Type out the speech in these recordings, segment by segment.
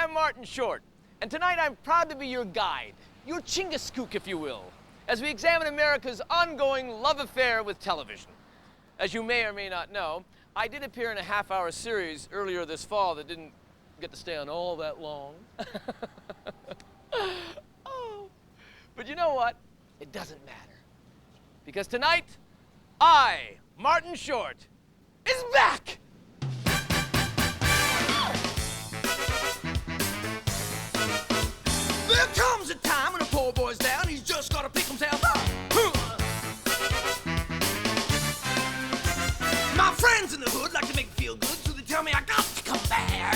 I'm Martin Short, and tonight I'm proud to be your guide, your Chingaskook, if you will, as we examine America's ongoing love affair with television. As you may or may not know, I did appear in a half-hour series earlier this fall that didn't get to stay on all that long. Oh. But you know what? It doesn't matter. Because tonight, I, Martin Short, is back! There comes a time when a poor boy's down, he's just gotta pick himself up. My friends in the hood like to make me feel good, so they tell me I got to come back.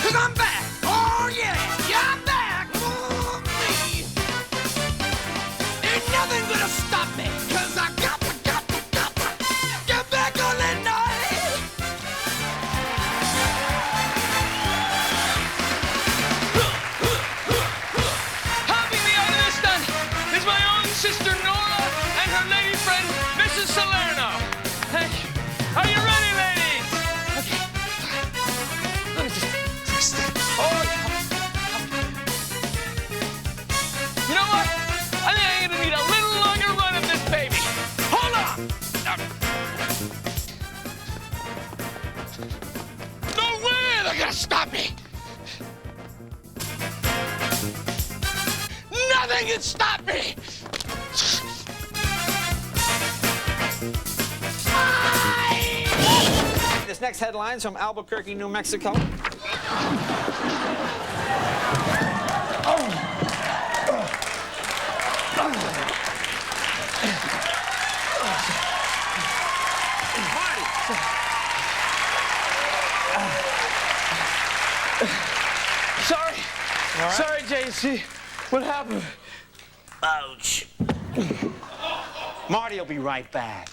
Cause I'm back, oh yeah, I'm back, oh me. Ain't nothing gonna stop me, cause I got to get back on that night. Helping me out of this stunt is my own sister Nora and her lady friend Mrs. Salerno. Thank you. Are you ready, ladies? Okay. Let me just oh, you know what? I think I'm gonna need a little longer run of this baby. Hold on! No way they're gonna stop me! Nothing can stop me! This next headline's from Albuquerque, New Mexico. Sorry. Right. Sorry, JC. What happened? Ouch. Marty will be right back.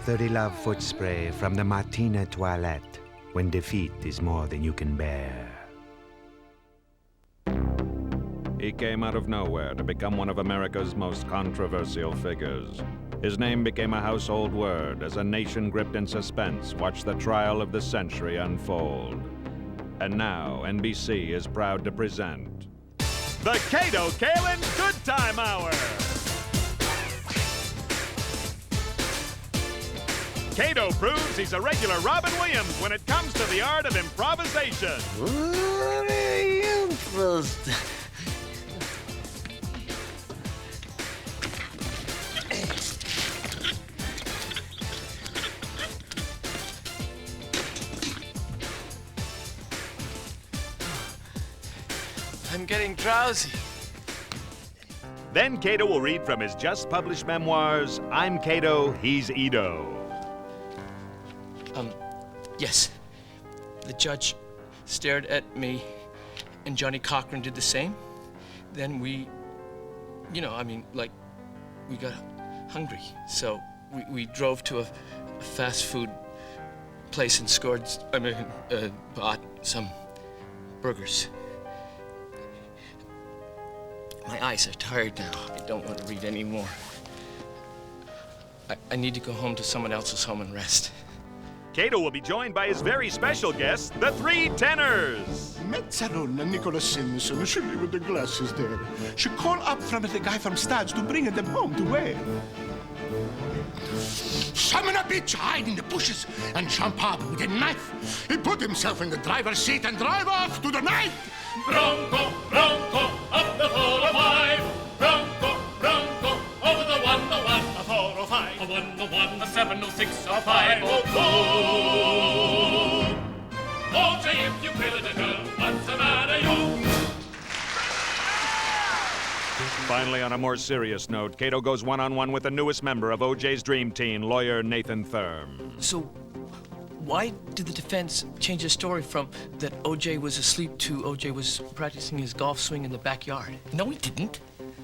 Dirty love foot spray from the Martina toilette when defeat is more than you can bear. He came out of nowhere to become one of America's most controversial figures. His name became a household word as a nation gripped in suspense watched the trial of the century unfold. And now NBC is proud to present the Kato Kalin Good Time Hour. Kato proves he's a regular Robin Williams when it comes to the art of improvisation. Very interesting. I'm getting drowsy. Then Cato will read from his just-published memoirs, I'm Cato, He's Edo. Yes. The judge stared at me, and Johnny Cochran did the same. Then we, we got hungry. So we drove to a fast food place and bought some burgers. My eyes are tired now. I don't want to read anymore. I need to go home to someone else's home and rest. Cato will be joined by his very special guests, the Three Tenors. Mezzarona Nicholas Simpson, surely with the glasses there. She called up from the guy from Stads to bring them home to wear. Summon a bitch, hide in the bushes, and jump up with a knife. He put himself in the driver's seat and drive off to the night. Bronco, Bronco, up the 405. Bronco, Bronco, over the 101, a 405, a 101, a 706, a 502. OJ, if you killed a girl, what's the matter, you? Finally, on a more serious note, Cato goes one-on-one with the newest member of OJ's dream team, lawyer Nathan Thurm. So, why did the defense change the story from that OJ was asleep to OJ was practicing his golf swing in the backyard? No, we didn't.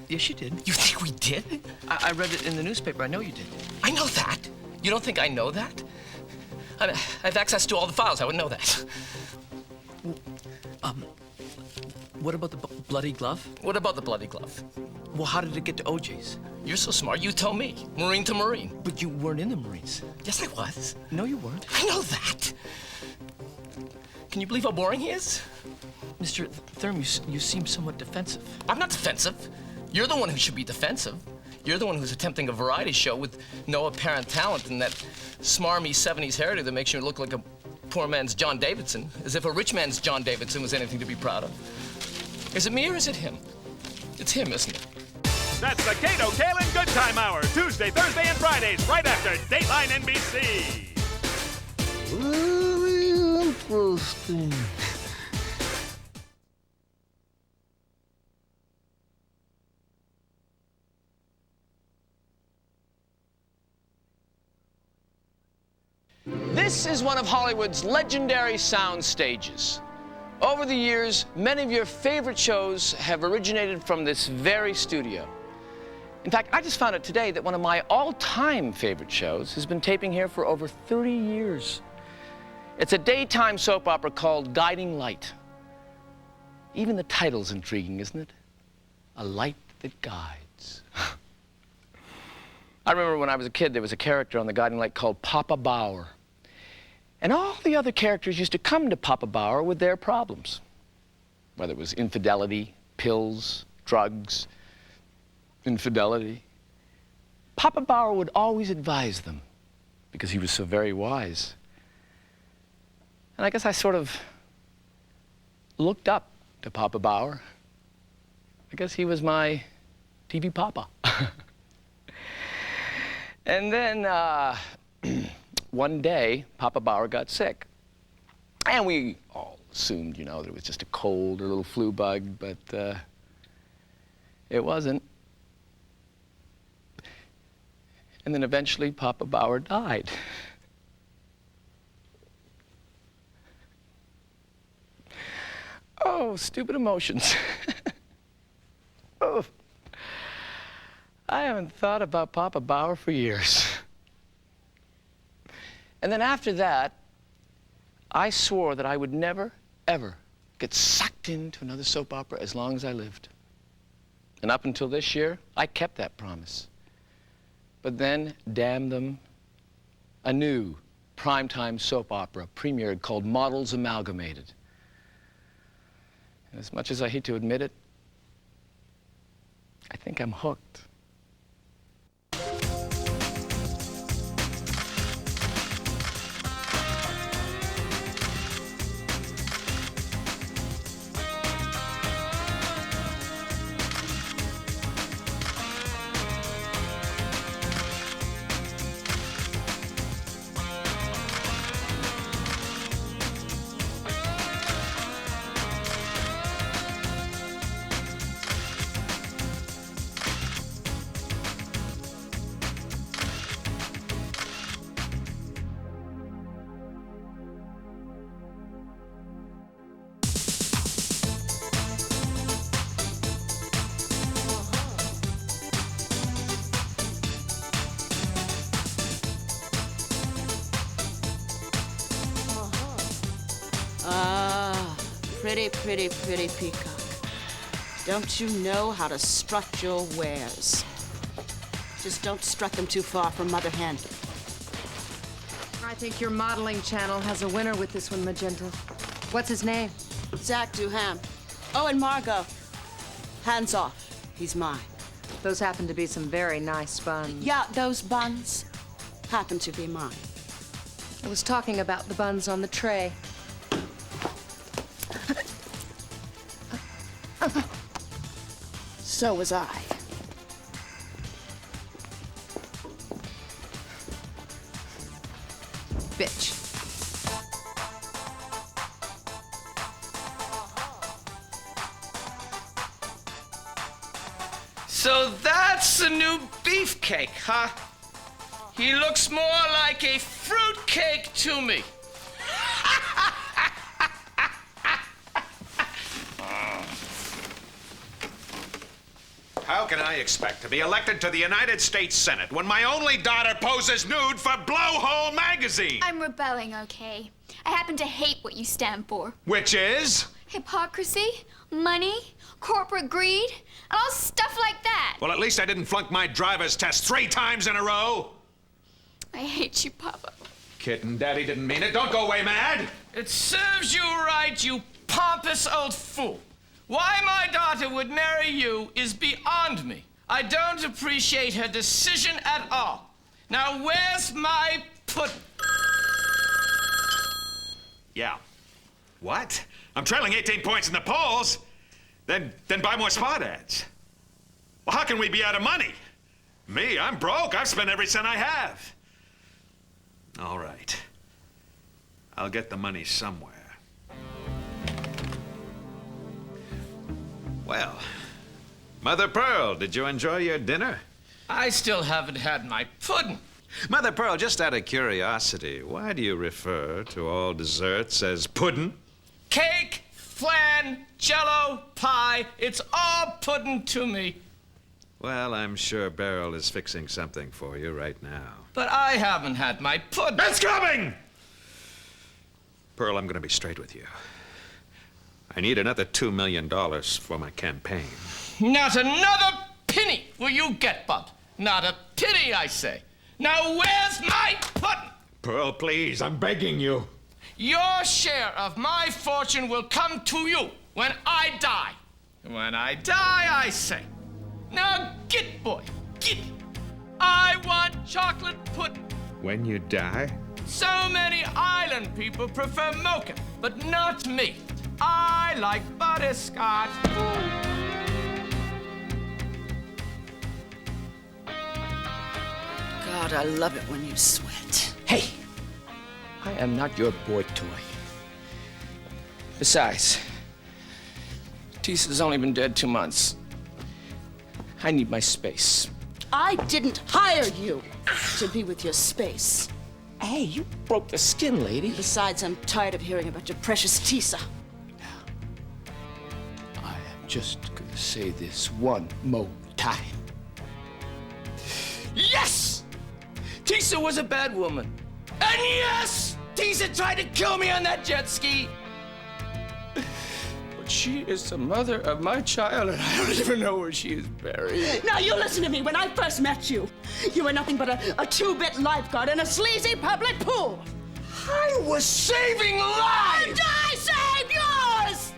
Yes, you did. You think we did? I read it in the newspaper. I know you did. I know that. You don't think I know that? I have access to all the files. I would know that. What about the bloody glove? What about the bloody glove? Well, how did it get to OJ's? You're so smart, you tell me. Marine to Marine. But you weren't in the Marines. Yes, I was. No, you weren't. I know that. Can you believe how boring he is? Mr. Thurm, you seem somewhat defensive. I'm not defensive. You're the one who should be defensive. You're the one who's attempting a variety show with no apparent talent and that smarmy 70s hairdo that makes you look like a poor man's John Davidson, as if a rich man's John Davidson was anything to be proud of. Is it me or is it him? It's him, isn't it? That's the Cato Kalin Good Time Hour, Tuesday, Thursday, and Fridays, right after Dateline NBC. Very interesting. This is one of Hollywood's legendary sound stages. Over the years, many of your favorite shows have originated from this very studio. In fact, I just found out today that one of my all-time favorite shows has been taping here for over 30 years. It's a daytime soap opera called Guiding Light. Even the title's intriguing, isn't it? A light that guides. I remember when I was a kid, there was a character on the Guiding Light called Papa Bauer. And all the other characters used to come to Papa Bauer with their problems. Whether it was infidelity, pills, drugs, infidelity. Papa Bauer would always advise them because he was so very wise. And I guess I sort of looked up to Papa Bauer. I guess he was my TV papa. And then one day, Papa Bauer got sick. And we all assumed, that it was just a cold or a little flu bug, but it wasn't. And then eventually, Papa Bauer died. Oh, stupid emotions. Oh. I haven't thought about Papa Bauer for years. And then after that, I swore that I would never, ever get sucked into another soap opera as long as I lived. And up until this year, I kept that promise. But then, damn them, a new primetime soap opera premiered called Models Amalgamated. And as much as I hate to admit it, I think I'm hooked. pretty, pretty, pretty peacock. Don't you know how to strut your wares? Just don't strut them too far from Mother Hen. I think your modeling channel has a winner with this one, Magenta. What's his name? Zach Duham. Oh, and Margot. Hands off. He's mine. Those happen to be some very nice buns. Yeah, those buns happen to be mine. I was talking about the buns on the tray. So was I. Bitch. So that's the new beefcake, huh? He looks more like a fruitcake to me. How can I expect to be elected to the United States Senate when my only daughter poses nude for Blowhole magazine? I'm rebelling, okay? I happen to hate what you stand for. Which is? Hypocrisy, money, corporate greed, and all stuff like that. Well, at least I didn't flunk my driver's test 3 times in a row. I hate you, Papa. Kitten, Daddy didn't mean it. Don't go away mad. It serves you right, you pompous old fool. Why my daughter would marry you is beyond me. I don't appreciate her decision at all. Now, where's my puddin'? Yeah. What? I'm trailing 18 points in the polls? Then buy more spot ads. Well, how can we be out of money? Me, I'm broke. I've spent every cent I have. All right. I'll get the money somewhere. Well, Mother Pearl, did you enjoy your dinner? I still haven't had my puddin'. Mother Pearl, just out of curiosity, why do you refer to all desserts as puddin'? Cake, flan, jello, pie, it's all puddin' to me. Well, I'm sure Beryl is fixing something for you right now. But I haven't had my puddin'. It's coming! Pearl, I'm gonna be straight with you. I need another $2 million for my campaign. Not another penny will you get, Bub. Not a penny, I say. Now, where's my puddin'? Pearl, please, I'm begging you. Your share of my fortune will come to you when I die. When I die, I say. Now, get, boy, get. I want chocolate pudding. When you die? So many island people prefer mocha, but not me. I like butterscotch. God, I love it when you sweat. Hey, I am not your boy toy. Besides, Tisa's only been dead 2 months. I need my space. I didn't hire you to be with your space. Hey, you broke the skin, lady. Besides, I'm tired of hearing about your precious Tisa. I am just gonna say this one more time. Yes! Tisa was a bad woman. And yes! Tisa tried to kill me on that jet ski. But she is the mother of my child, and I don't even know where she is buried. Now, you listen to me. When I first met you, you were nothing but a two-bit lifeguard in a sleazy public pool. I was saving lives! And I saved yours!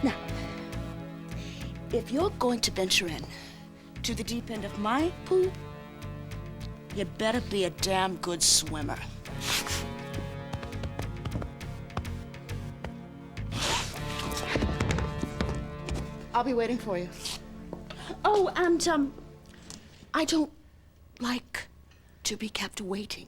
Now, if you're going to venture in to the deep end of my pool, you'd better be a damn good swimmer. I'll be waiting for you. Oh, and, I don't like to be kept waiting.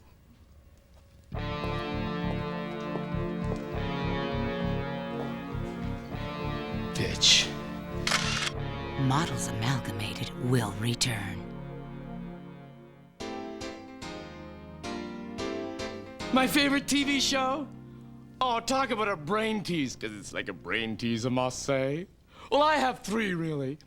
Bitch. Models Amalgamated will return. My favorite TV show? Oh, talk about a brain tease, because it's like a brain tease, I must say. Well, I have 3, really.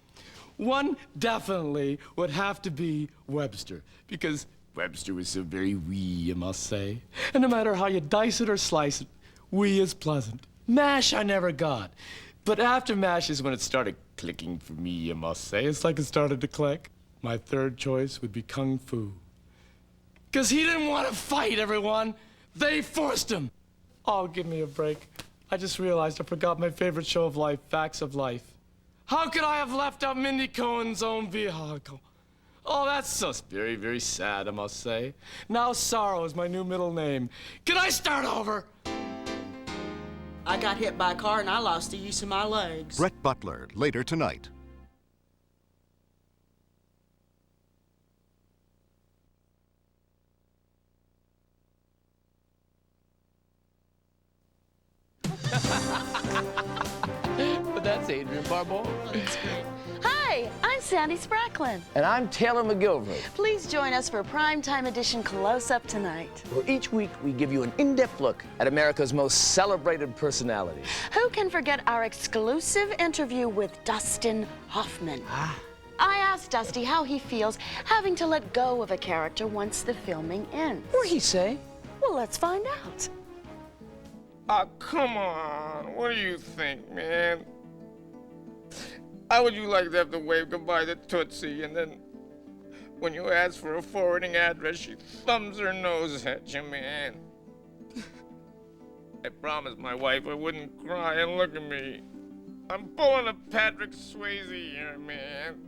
One definitely would have to be Webster, because Webster was so very wee, I must say. And no matter how you dice it or slice it, We is pleasant. MASH I never got. But after MASH is when it started clicking for me, I must say. It's like it started to click. My third choice would be Kung Fu. 'Cause he didn't want to fight, everyone. They forced him. Oh, give me a break. I just realized I forgot my favorite show of life, Facts of Life. How could I have left out Mindy Cohen's own vehicle? Oh, that's so very, very sad, I must say. Now Sorrow is my new middle name. Can I start over? I got hit by a car and I lost the use of my legs. Brett Butler, later tonight. But that's Adrian Barbeau. Hi, I'm Sandy Spracklin. And I'm Taylor McGilvray. Please join us for a primetime edition close-up tonight. Where each week we give you an in-depth look at America's most celebrated personalities. Who can forget our exclusive interview with Dustin Hoffman? I asked Dusty how he feels having to let go of a character once the filming ends. What'd he say? Well, let's find out. Come on. What do you think, man? How would you like to have to wave goodbye to Tootsie, and then when you ask for a forwarding address, she thumbs her nose at you, man? I promised my wife I wouldn't cry, and look at me. I'm pulling a Patrick Swayze here, man.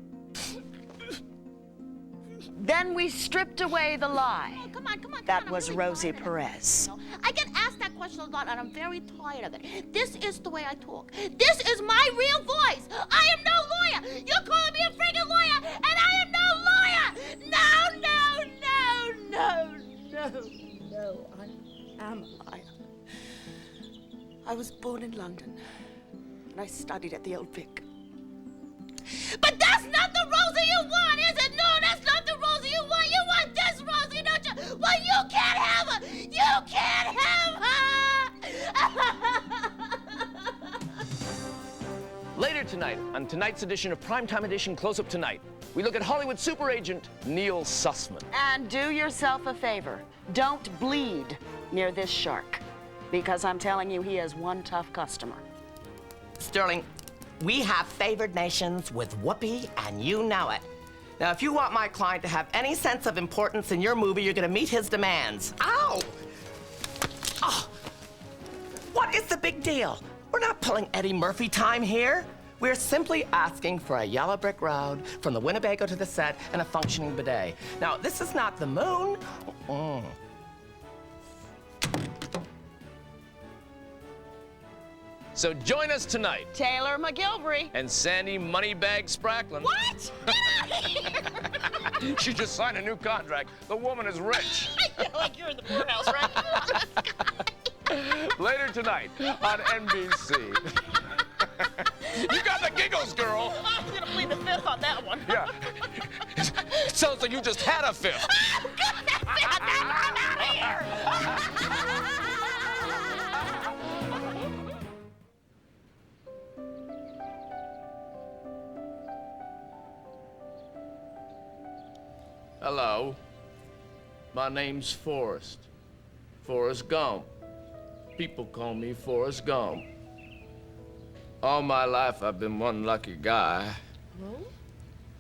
Then we stripped away the lie. Oh, come on. That was Rosie Perez. I get asked that question a lot, and I'm very tired of it. This is the way I talk. This is my real voice. I am no lawyer. You're calling me a friggin' lawyer, and I am no lawyer. No. I am a liar. I was born in London, and I studied at the Old Vic. But that's not the Rosie you want, is it? No, that's not the Rosie you want. You want this Rosie, don't you? Well, you can't have her. You can't have her. Later tonight, on tonight's edition of Primetime Edition Close-Up Tonight, we look at Hollywood super agent Neil Sussman. And do yourself a favor. Don't bleed near this shark. Because I'm telling you, he is one tough customer. Sterling, we have favored nations with Whoopi, and you know it. Now, if you want my client to have any sense of importance in your movie, you're gonna meet his demands. Ow! Oh, what is the big deal? We're not pulling Eddie Murphy time here. We're simply asking for a yellow brick road from the Winnebago to the set and a functioning bidet. Now, this is not the moon. So join us tonight. Taylor McGilvray. And Sandy Moneybag Spracklin. What? Get out of here! She just signed a new contract. The woman is rich. I feel like you're in the poorhouse, right? Later tonight on NBC. You got the giggles, girl. I'm gonna plead the fifth on that one. Yeah. It sounds like you just had a fifth. Oh, God, I'm out of here! Hello. My name's Forrest. Forrest Gump. People call me Forrest Gump. All my life I've been one lucky guy.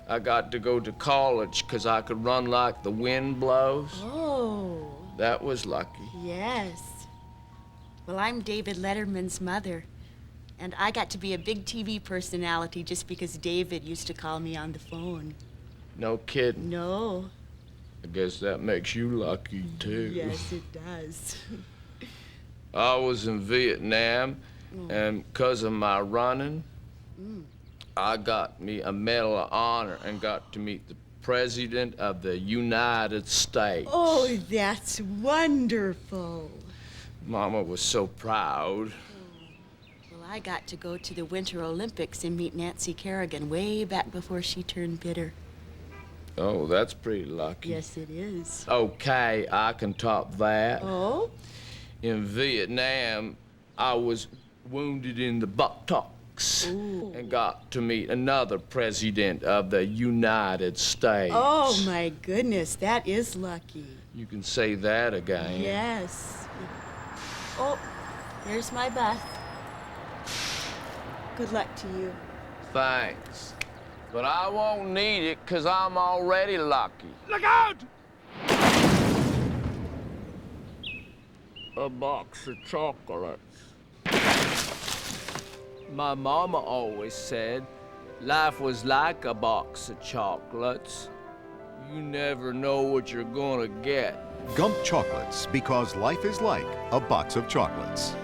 I got to go to college 'cause I could run like the wind blows. Oh. That was lucky. Yes. Well, I'm David Letterman's mother, and I got to be a big TV personality just because David used to call me on the phone. No kidding. No. I guess that makes you lucky, too. Yes, it does. I was in Vietnam, and 'cause of my running, I got me a Medal of Honor and got to meet the President of the United States. Oh, that's wonderful. Mama was so proud. Well, I got to go to the Winter Olympics and meet Nancy Kerrigan way back before she turned bitter. Oh, that's pretty lucky. Yes, it is. Okay, I can top that. Oh? In Vietnam, I was wounded in the buttocks and got to meet another president of the United States. Oh, my goodness, that is lucky. You can say that again. Yes. Oh, Here's my Beth. Good luck to you. Thanks. But I won't need it, 'cause I'm already lucky. Look out! A box of chocolates. My mama always said life was like a box of chocolates. You never know what you're gonna get. Gump chocolates, because life is like a box of chocolates.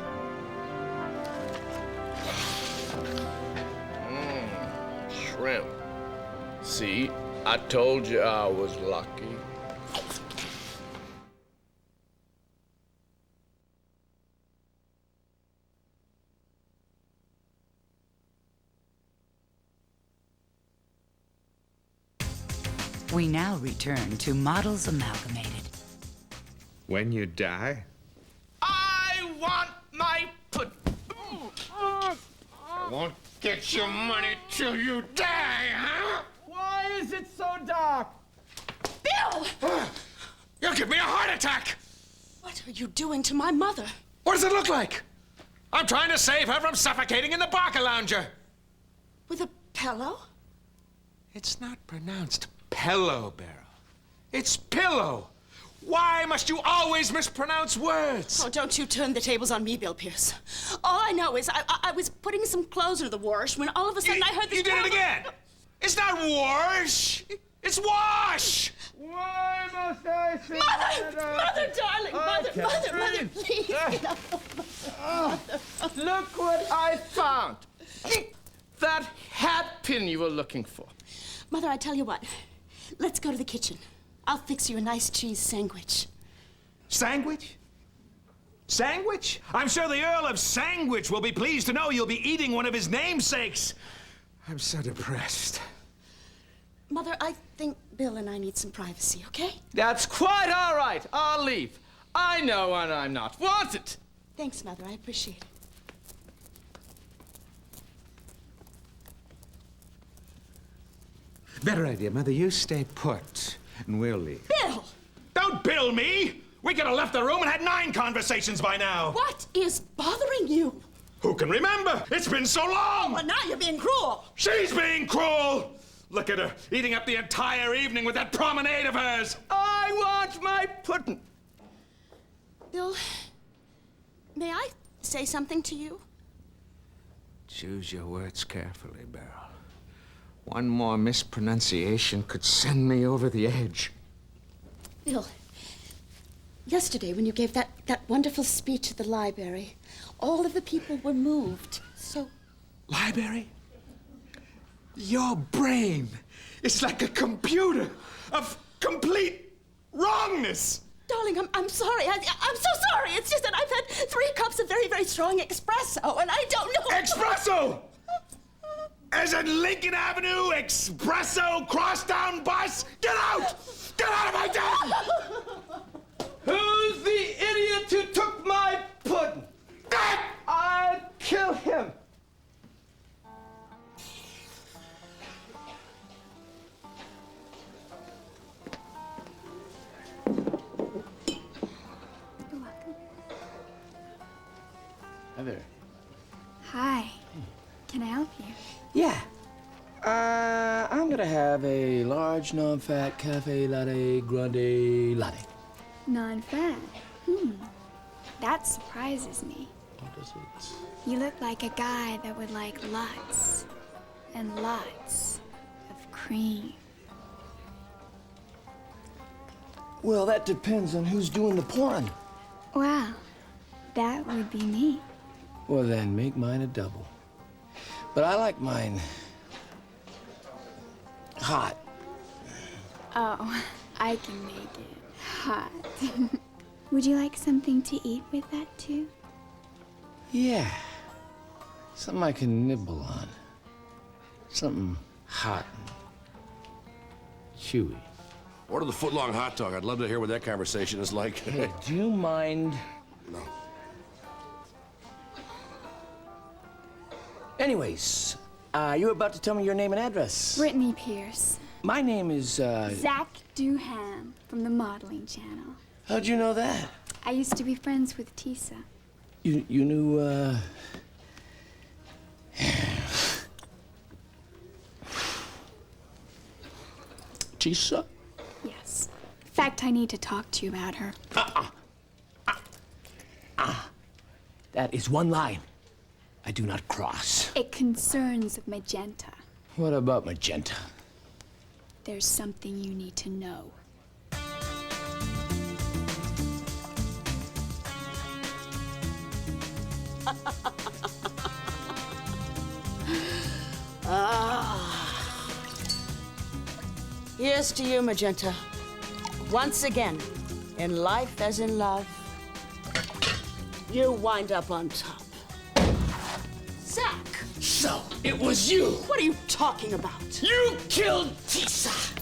Shrimp. See, I told you I was lucky. We now return to Models Amalgamated. When you die? I want my puddin'. I won't get your money till you die, huh? Why is it so dark? Bill! You'll give me a heart attack! What are you doing to my mother? What does it look like? I'm trying to save her from suffocating in the Barca Lounger. With a pillow? It's not pronounced pillow, Beryl. It's pillow. Why must you always mispronounce words? Oh, don't you turn the tables on me, Bill Pierce. All I know is I was putting some clothes into the wash when all of a sudden I heard this... You did it again! It's not wash! It's wash! Why must I say Mother, darling, mother, please. Look what I found. That hat pin you were looking for. Mother, I tell you what. Let's go to the kitchen. I'll fix you a nice cheese sandwich. Sandwich? Sandwich? I'm sure the Earl of Sandwich will be pleased to know you'll be eating one of his namesakes. I'm so depressed. Mother, I think Bill and I need some privacy, okay? That's quite all right. I'll leave. I know when I'm not wanted. Thanks, Mother. I appreciate it. Better idea, Mother. You stay put, and we'll leave. Bill! Don't bill me! We could have left the room and had 9 conversations by now. What is bothering you? Who can remember? It's been so long! Well, now you're being cruel. She's being cruel! Look at her, eating up the entire evening with that promenade of hers. I want my puddin'. Bill, may I say something to you? Choose your words carefully, Beryl. One more mispronunciation could send me over the edge. Bill, yesterday when you gave that wonderful speech at the library, all of the people were moved. So... Library? Your brain is like a computer of complete wrongness. Darling, I'm sorry. I'm so sorry. It's just that I've had 3 cups of very, very strong espresso, and I don't know... Espresso? As in Lincoln Avenue Espresso Crosstown Bus? Get out! Get out of my town! Who's the idiot who took my puddin'? I'll kill him. Hi there. Hi. Can I help you? Yeah. I'm gonna have a large non-fat cafe latte grande latte. Non-fat. That surprises me. What does it? You look like a guy that would like lots and lots of cream. Well, that depends on who's doing the pouring. Wow, that would be me. Well, then make mine a double. But I like mine hot. Oh, I can make it hot. Would you like something to eat with that, too? Yeah. Something I can nibble on. Something hot and chewy. Order the foot-long hot dog. I'd love to hear what that conversation is like. Hey, do you mind? No. Anyways, you were about to tell me your name and address. Brittany Pierce. My name is, Zach Duham from the Modeling Channel. How'd you know that? I used to be friends with Tisa. You knew, Tisa? Yes. In fact, I need to talk to you about her. That is one line I do not cross. It concerns Magenta. What about Magenta? There's something you need to know. Here's to you, Magenta. Once again, in life as in love, you wind up on top. Zach! So, it was you! What are you talking about? You killed Tisa!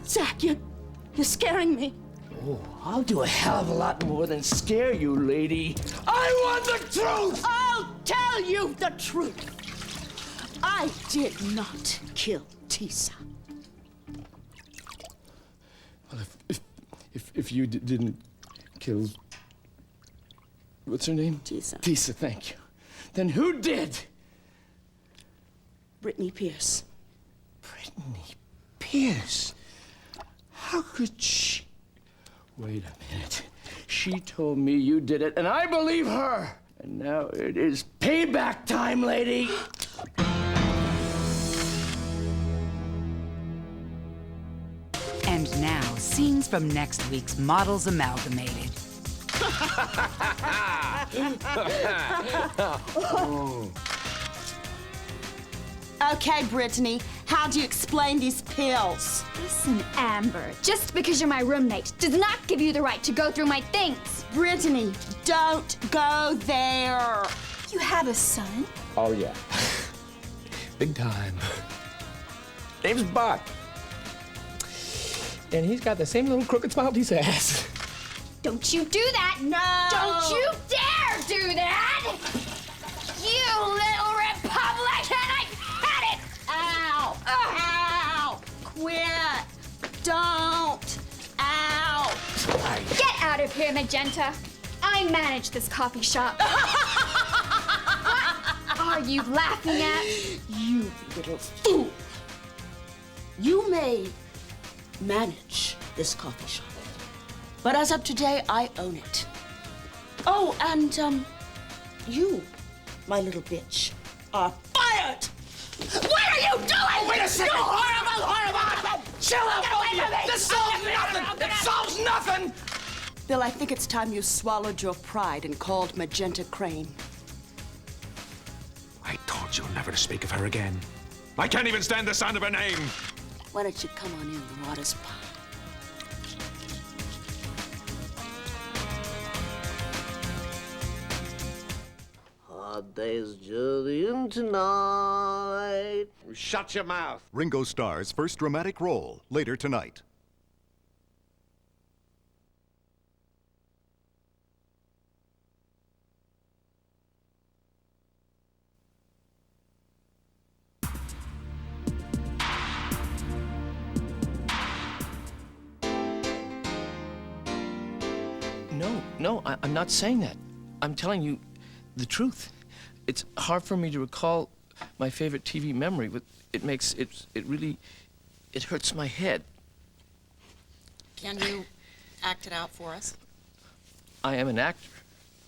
Zach, you're scaring me. Oh, I'll do a hell of a lot more than scare you, lady. I want the truth! I'll tell you the truth. I did not kill Tisa. Well, if you didn't kill... What's her name? Tisa. Tisa, thank you. Then who did? Brittany Pierce. Brittany Pierce? How could she... Wait a minute. She told me you did it, and I believe her! And now it is payback time, lady! And now, scenes from next week's Models Amalgamated. Okay, Brittany, how do you explain these pills? Listen, Amber, just because you're my roommate does not give you the right to go through my things. Brittany, don't go there. You have a son? Oh, yeah. Big time. Name's Bart. And he's got the same little crooked smile as ass. Don't you do that! No! Don't you dare do that! You little Republican! I've had it! Ow! Ow! Quit! Don't! Ow! Get out of here, Magenta! I manage this coffee shop. What are you laughing at? You little fool! You may manage this coffee shop, but as of today, I own it. Oh, and, you, my little bitch, are fired! What are you doing? Wait a second! You horrible! Chill out, both of you! This solves nothing! It solves nothing! Bill, I think it's time you swallowed your pride and called Magenta Crane. I told you never to speak of her again. I can't even stand the sound of her name. Why don't you come on in, the water's fine. Hard day's journeying tonight. Shut your mouth. Ringo Starr's first dramatic role, later tonight. No, I'm not saying that. I'm telling you the truth. It's hard for me to recall my favorite TV memory, but it really hurts my head. Can you act it out for us? I am an actor,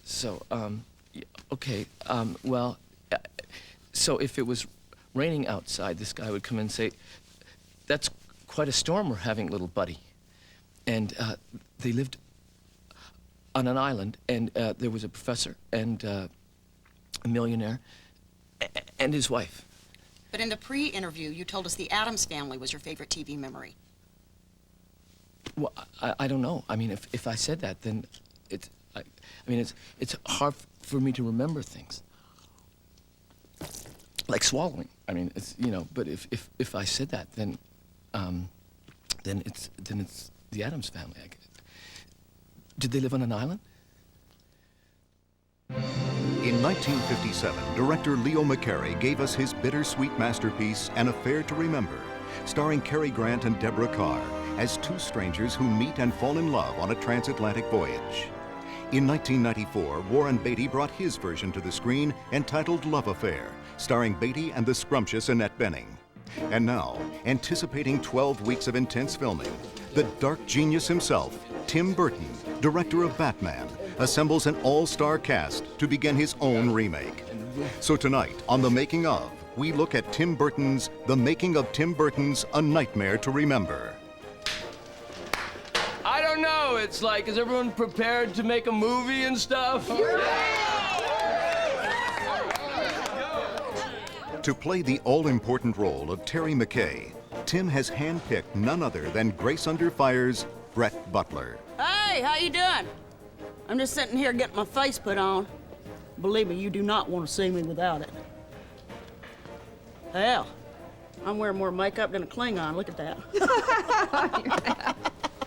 so, okay, well, so if it was raining outside, this guy would come in and say, "That's quite a storm we're having, little buddy." And they lived on an island, and there was a professor and a millionaire and his wife. But in the pre-interview, you told us the Addams Family was your favorite TV memory. Well, I don't know. I mean, if I said that, then it's hard for me to remember things. Like swallowing. I mean, it's, you know, but if I said that, then it's the Addams Family, I guess. Did they live on an island? In 1957, director Leo McCarey gave us his bittersweet masterpiece, An Affair to Remember, starring Cary Grant and Deborah Carr as two strangers who meet and fall in love on a transatlantic voyage. In 1994, Warren Beatty brought his version to the screen entitled Love Affair, starring Beatty and the scrumptious Annette Bening. And now, anticipating 12 weeks of intense filming, the dark genius himself, Tim Burton, director of Batman, assembles an all-star cast to begin his own remake. So tonight, on The Making of, we look at The Making of Tim Burton's A Nightmare to Remember. I don't know. It's like, is everyone prepared to make a movie and stuff? To play the all-important role of Terry McKay, Tim has handpicked none other than Grace Under Fire's Brett Butler. Hey, how you doing? I'm just sitting here getting my face put on. Believe me, you do not want to see me without it. Hell, I'm wearing more makeup than a Klingon. Look at that.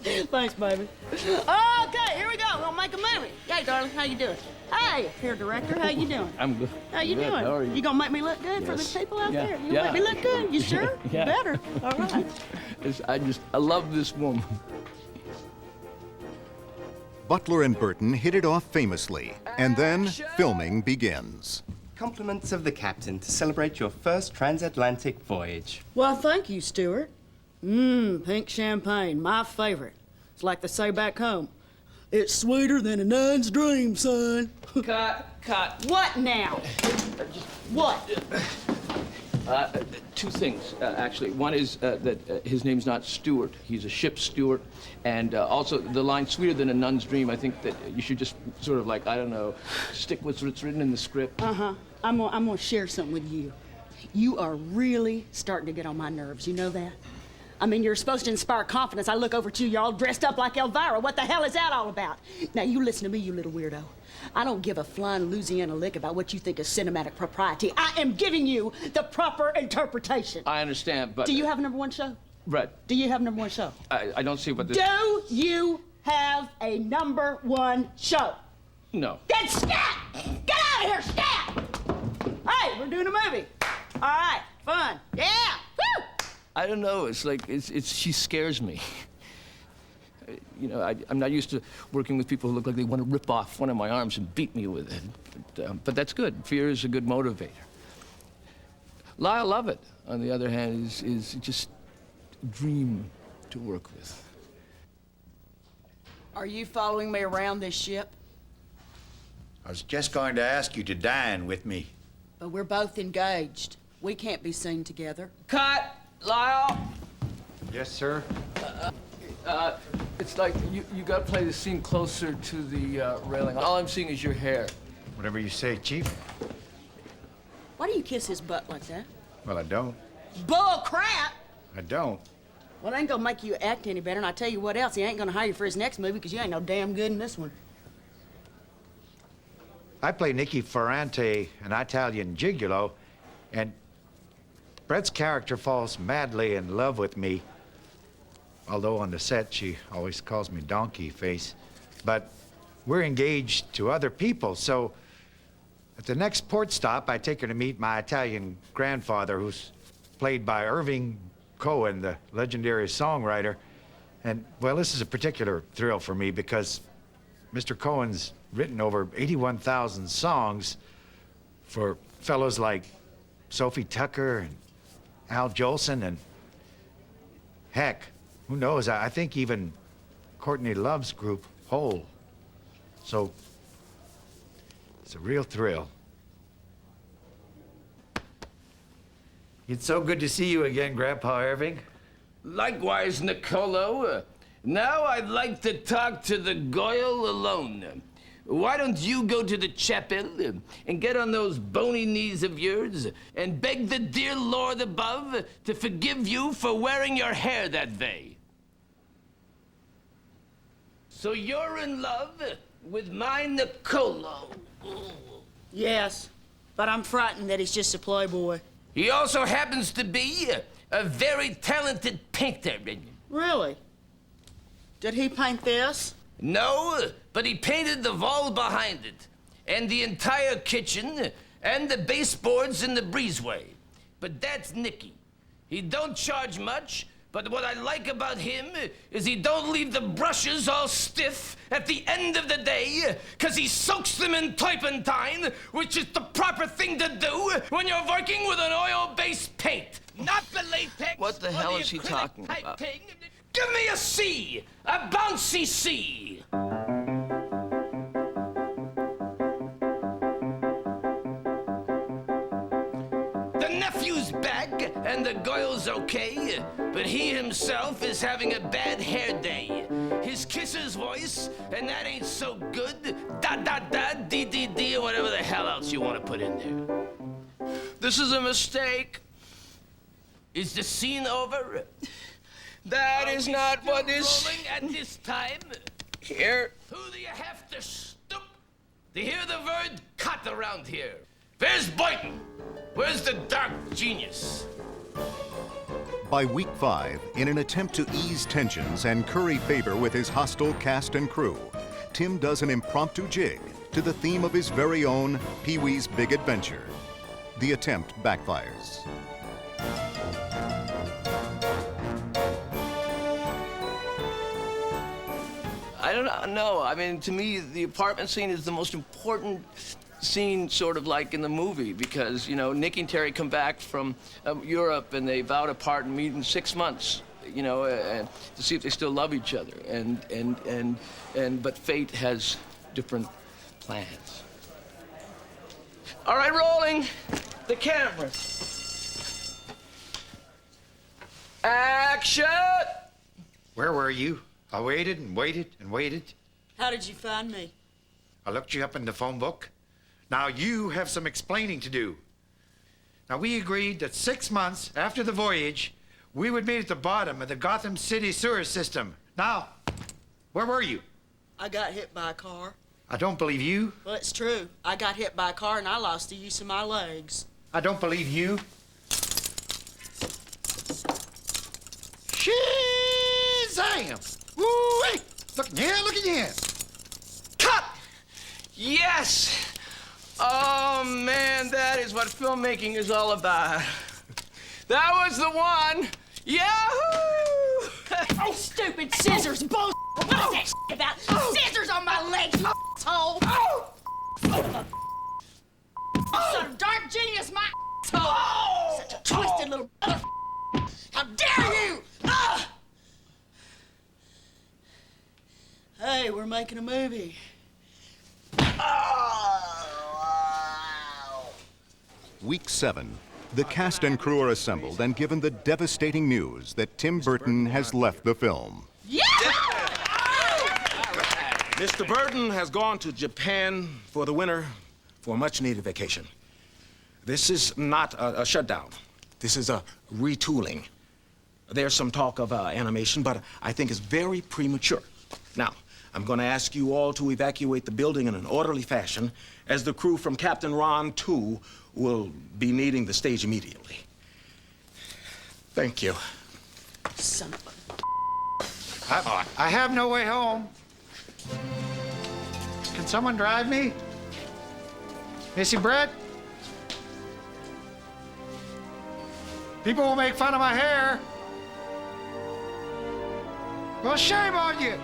Thanks, baby. Okay, here we go. We'll make a movie. Hey, darling, how you doing? Hey, here, director, how you doing? I'm good. How you doing? How are you? You gonna make me look good for the people out there? You gonna make me look good? You sure? Yeah. Better. All right. I love this woman. Butler and Burton hit it off famously, and then filming begins. Compliments of the captain to celebrate your first transatlantic voyage. Well, thank you, Stuart. Pink champagne, my favorite. It's like they say back home. It's sweeter than a nun's dream, son. Cut. What now? What? Two things, actually. One is that his name's not Stewart. He's a ship's steward. And also, the line, sweeter than a nun's dream, I think that you should just sort of like, I don't know, stick with what's written in the script. Uh-huh. I'm gonna share something with you. You are really starting to get on my nerves. You know that? I mean, you're supposed to inspire confidence. I look over at you, you're all dressed up like Elvira. What the hell is that all about? Now, you listen to me, you little weirdo. I don't give a flying Louisiana lick about what you think is cinematic propriety. I am giving you the proper interpretation. I understand, but... Do you have a #1 show? Right. Do you have a #1 show? I don't see what this... Do you have a #1 show? No. Then scat! Get out of here, scat! Hey, we're doing a movie. All right, fun. Yeah, woo! I don't know. It's like, she scares me. You know, I'm not used to working with people who look like they want to rip off one of my arms and beat me with it. But that's good. Fear is a good motivator. Lyle Lovett, on the other hand, is just a dream to work with. Are you following me around this ship? I was just going to ask you to dine with me. But we're both engaged. We can't be seen together. Cut! Lyle! Yes, sir? It's like you gotta play the scene closer to the railing. All I'm seeing is your hair. Whatever you say, Chief. Why do you kiss his butt like that? Well, I don't. Bull crap! I don't. Well, it ain't gonna make you act any better, and I tell you what else, he ain't gonna hire you for his next movie because you ain't no damn good in this one. I play Nicky Ferrante, an Italian gigolo, and Brett's character falls madly in love with me. Although on the set, she always calls me Donkey Face. But we're engaged to other people, so at the next port stop, I take her to meet my Italian grandfather, who's played by Irving Cohen, the legendary songwriter. And, well, this is a particular thrill for me because Mr. Cohen's written over 81,000 songs for fellows like Sophie Tucker and Al Jolson, and heck, who knows, I think even Courtney Love's group, Hole. So, it's a real thrill. It's so good to see you again, Grandpa Irving. Likewise, Nicolo. Now I'd like to talk to the Goyle alone. Why don't you go to the chapel and get on those bony knees of yours and beg the dear Lord above to forgive you for wearing your hair that way? So you're in love with my Nicolo? Yes, but I'm frightened that he's just a playboy. He also happens to be a very talented painter. Really? Did he paint this? No, but he painted the wall behind it, and the entire kitchen, and the baseboards in the breezeway. But that's Nicky. He don't charge much, But what I like about him is he don't leave the brushes all stiff at the end of the day, because he soaks them in turpentine, which is the proper thing to do when you're working with an oil-based paint. Not the latex. What the hell is he talking about? Give me a C! A bouncy C! The nephew's back, and the girl's okay, but he himself is having a bad hair day. His kisser's voice, and that ain't so good. Da-da-da, dee-dee-dee, or whatever the hell else you want to put in there. This is a mistake. Is the scene over? That is not what is rolling at this time. Here. Who do you have to stoop to hear the word cut around here? Where's Boynton? Where's the dark genius? By week 5, in an attempt to ease tensions and curry favor with his hostile cast and crew, Tim does an impromptu jig to the theme of his very own Pee-wee's Big Adventure. The attempt backfires. I don't know. I mean, to me, the apartment scene is the most important scene, sort of like in the movie, because, you know, Nick and Terry come back from Europe and they vow to part and meet in 6 months, you know, to see if they still love each other. But fate has different plans. All right, rolling the camera. Action! Where were you? I waited and waited and waited. How did you find me? I looked you up in the phone book. Now you have some explaining to do. Now we agreed that 6 months after the voyage, we would meet at the bottom of the Gotham City sewer system. Now, where were you? I got hit by a car. I don't believe you. Well, it's true. I got hit by a car and I lost the use of my legs. I don't believe you. Shazam! Woo-wee! Look here, look at here. Cut! Yes! Oh, man, that is what filmmaking is all about. That was the one! Yahoo! Oh, stupid scissors, bull! What is that shit about? Scissors on my legs, you asshole! Son of dark genius, my asshole! Such a twisted little mother. How dare you! Hey, we're making a movie. Week 7. The cast and crew are assembled and given the devastating news that Tim Burton has left the film. Yeah! Mr. Burton has gone to Japan for the winter for a much-needed vacation. This is not a shutdown. This is a retooling. There's some talk of animation, but I think it's very premature. Now, I'm going to ask you all to evacuate the building in an orderly fashion, as the crew from Captain Ron 2 will be needing the stage immediately. Thank you. Son of I have no way home. Can someone drive me? Missy Brett? People will make fun of my hair. Well, shame on you.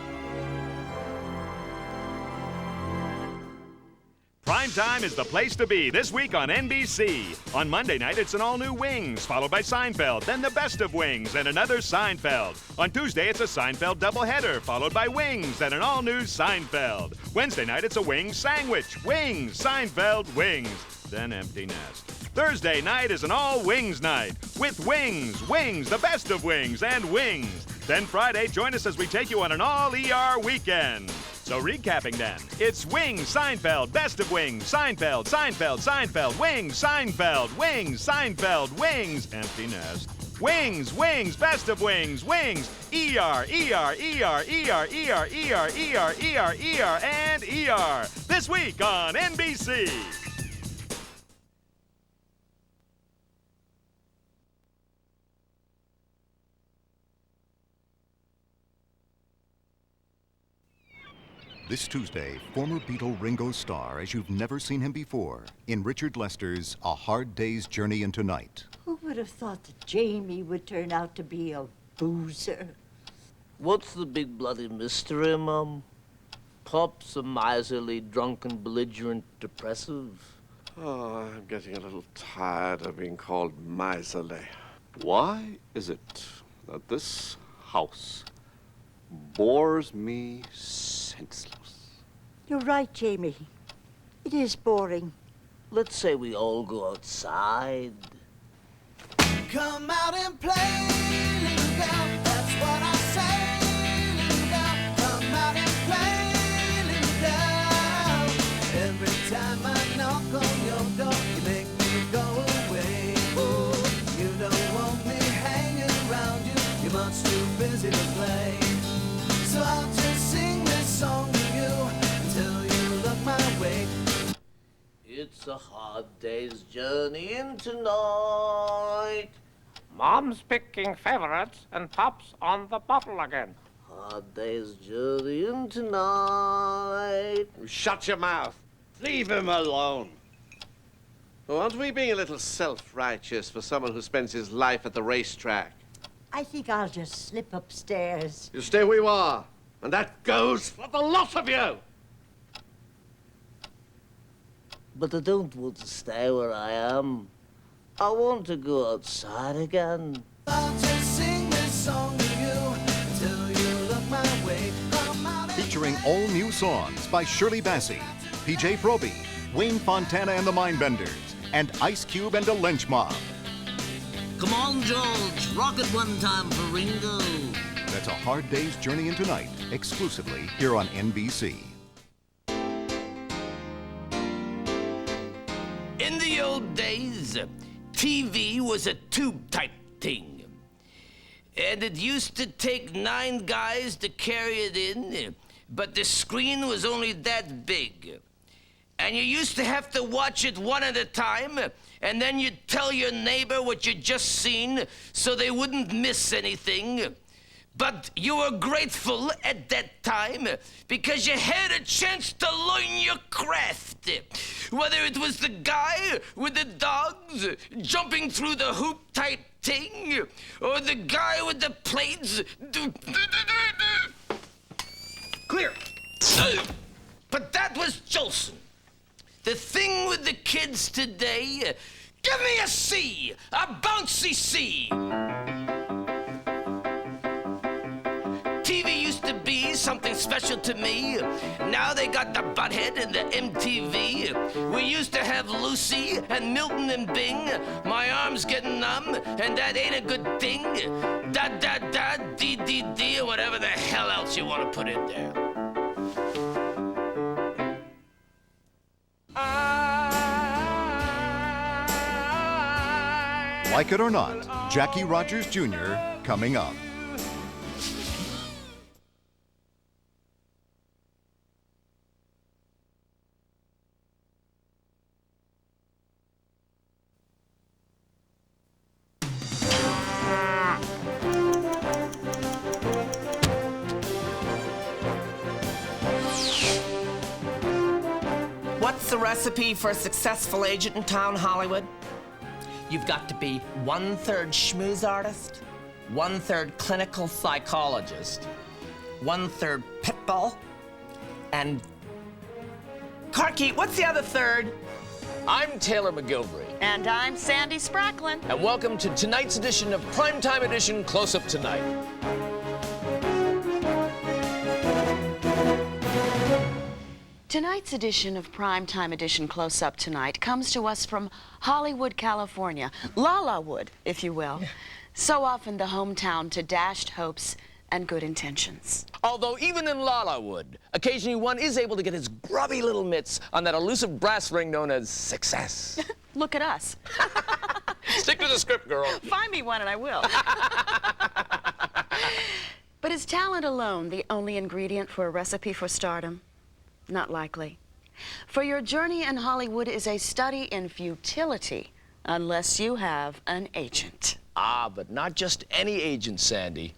Primetime is the place to be this week on NBC. On Monday night, it's an all-new Wings, followed by Seinfeld, then the best of Wings, and another Seinfeld. On Tuesday, it's a Seinfeld doubleheader, followed by Wings, and an all-new Seinfeld. Wednesday night, it's a Wings sandwich. Wings, Seinfeld, Wings, then Empty Nest. Thursday night is an all-Wings night, with Wings, Wings, the best of Wings, and Wings. Then Friday, join us as we take you on an all-ER weekend. So recapping then, it's Wings, Seinfeld, Best of Wings, Seinfeld, Seinfeld, Seinfeld, Wings, Seinfeld, Wings, Seinfeld, Wings, Empty Nest. Wings, Wings, Best of Wings, Wings, ER, and ER. This week on NBC. This Tuesday, former Beatle Ringo star as you've never seen him before in Richard Lester's A Hard Day's Journey into Night. Who would have thought that Jamie would turn out to be a boozer. What's the big bloody mystery, Mum? Pop's a miserly, drunken, belligerent, depressive. Oh, I'm getting a little tired of being called miserly. Why is it that this house bores me senseless? You're right, Jamie. It is boring. Let's say we all go outside. Come out and play, little girl. That's what I say, little girl. Come out and play, little girl. Every time I knock on your door, you make me go away. Ooh, you don't want me hanging around you. You're much too busy to play. So I'll just sing this song to you until you look my way. It's a hard day's journey in tonight. Mom's picking favorites and Pop's on the bottle again. Hard day's journey in tonight. Shut your mouth. Leave him alone. Oh, aren't we being a little self-righteous for someone who spends his life at the racetrack? I think I'll just slip upstairs. You stay where you are, and that goes for the lot of you. But I don't want to stay where I am. I want to go outside again. I'll just sing this song to you until you look my way. Featuring all new songs by Shirley Bassey, PJ Proby, Wayne Fontana and the Mindbenders, and Ice Cube and the Lynch Mob. Come on, George. Rock it one time for Ringo. That's A Hard Day's Journey Into Night, exclusively here on NBC. In the old days, TV was a tube-type thing. And it used to take 9 guys to carry it in, but the screen was only that big. And you used to have to watch it one at a time, and then you'd tell your neighbor what you'd just seen so they wouldn't miss anything. But you were grateful at that time because you had a chance to learn your craft. Whether it was the guy with the dogs jumping through the hoop type thing, or the guy with the plates. Clear. But that was Jolson. The thing with the kids today, give me a C, a bouncy C. TV used to be something special to me. Now they got the Butthead and the MTV. We used to have Lucy and Milton and Bing. My arm's getting numb, and that ain't a good thing. Da da da, dee dee dee, or whatever the hell else you want to put in there. Like it or not, Jackie Rogers Jr. coming up. What's the recipe for a successful agent in town, Hollywood? You've got to be 1/3 schmooze artist, 1/3 clinical psychologist, 1/3 pitbull, and... Corky, what's the other third? I'm Taylor McGilvery. And I'm Sandy Spracklin. And welcome to tonight's edition of Primetime Edition Close Up Tonight. Tonight's edition of Primetime Edition Close Up Tonight comes to us from Hollywood, California. Lalawood, if you will. So often the hometown to dashed hopes and good intentions. Although even in Lalawood, occasionally one is able to get his grubby little mitts on that elusive brass ring known as success. Look at us. Stick to the script, girl. Find me one and I will. But is talent alone the only ingredient for a recipe for stardom? Not likely. For your journey in Hollywood is a study in futility unless you have an agent. Ah, but not just any agent, Sandy.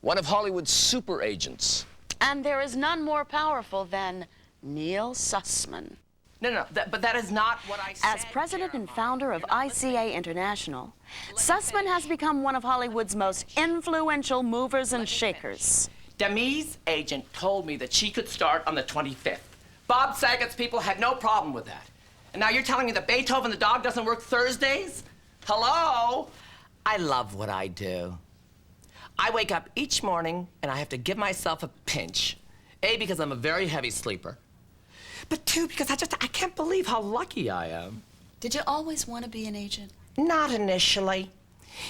One of Hollywood's super agents. And there is none more powerful than Neil Sussman. No, but that is not what I said. As president and founder of ICA International, Sussman has become one of Hollywood's most influential movers and shakers. Demi's agent told me that she could start on the 25th. Bob Saget's people had no problem with that. And now you're telling me that Beethoven the dog doesn't work Thursdays? Hello? I love what I do. I wake up each morning and I have to give myself a pinch. A, because I'm a very heavy sleeper. But two, because I can't believe how lucky I am. Did you always want to be an agent? Not initially.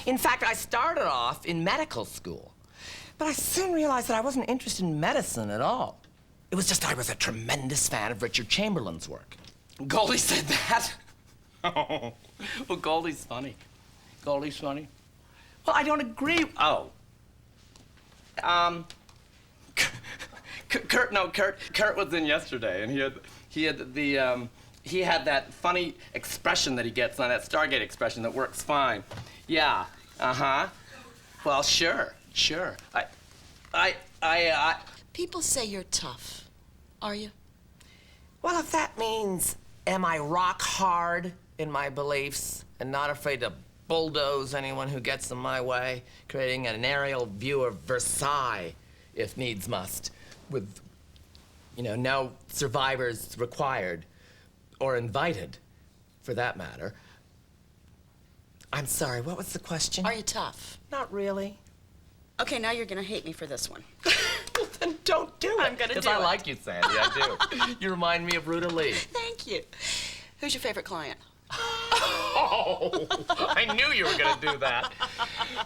In fact, I started off in medical school. But I soon realized that I wasn't interested in medicine at all. It was just I was a tremendous fan of Richard Chamberlain's work. Goldie said that? Oh, well, Goldie's funny. Goldie's funny. Well, I don't agree. Oh. Kurt was in yesterday, and he had that funny expression that he gets on that Stargate expression that works fine. Yeah, well, sure. People say you're tough. Are you? Well, if that means, am I rock hard in my beliefs and not afraid to bulldoze anyone who gets in my way, creating an aerial view of Versailles, if needs must, with, no survivors required, or invited, for that matter. I'm sorry, what was the question? Are you tough? Not really. Okay, now you're gonna hate me for this one. Well, then don't do it. I'm gonna do it. Because I like you, Sandy, I do. You remind me of Ruta Lee. Thank you. Who's your favorite client? Oh, I knew you were gonna do that.